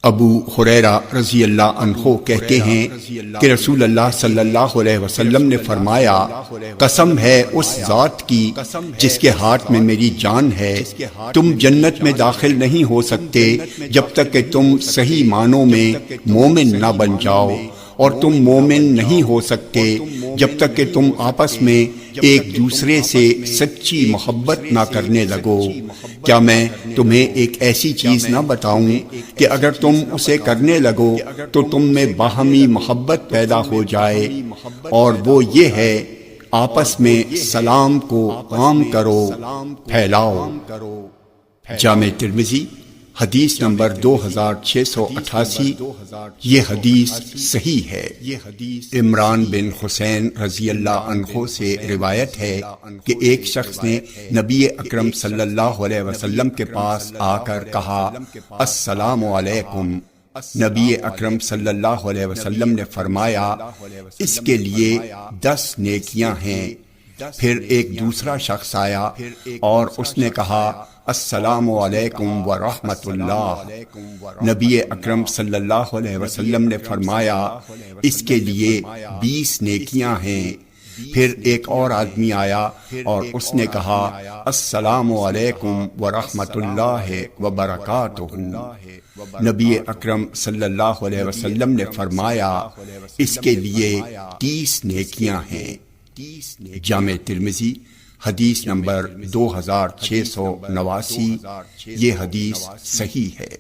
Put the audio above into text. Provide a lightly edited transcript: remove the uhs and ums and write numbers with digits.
ابو ہریرہ رضی اللہ عنہ کہتے ہیں کہ رسول اللہ صلی اللہ علیہ وسلم نے فرمایا، قسم ہے اس ذات کی جس کے ہاتھ میں میری جان ہے، تم جنت میں داخل نہیں ہو سکتے جب تک کہ تم صحیح معنوں میں مومن نہ بن جاؤ، اور تم مومن نہیں ہو سکتے جب تک کہ تم آپس میں ایک دوسرے سے سچی محبت نہ کرنے لگو۔ کیا میں تمہیں ایک ایسی چیز نہ بتاؤں کہ اگر تم اسے کرنے لگو تو تم میں باہمی محبت پیدا ہو جائے، اور وہ یہ ہے آپس میں سلام کو عام کرو، پھیلاؤ۔ جامع ترمذی حدیث نمبر 2688۔ یہ حدیث صحیح ہے۔ عمران بن حسین رضی اللہ عنہ سے روایت ہے کہ ایک شخص نے نبی اکرم صلی اللہ علیہ وسلم کے پاس آ کر کہا، السلام علیکم۔ نبی اکرم صلی اللہ علیہ وسلم نے فرمایا، اس کے لیے 10 نیکیاں ہیں۔ پھر ایک دوسرا شخص آیا اور اس نے کہا، السلام علیکم ورحمۃ اللہ۔ نبی اکرم صلی اللہ علیہ وسلم نے فرمایا، اس کے لیے 20 نیکیاں ہیں۔ پھر ایک اور آدمی آیا اور اس نے کہا، السلام علیکم ورحمۃ اللہ وبرکاتہ۔ نبی اکرم صلی اللہ علیہ وسلم نے فرمایا، اس کے لیے 30 نیکیاں ہیں۔ جامع ترمذی حدیث نمبر 2689۔ یہ حدیث صحیح ہے۔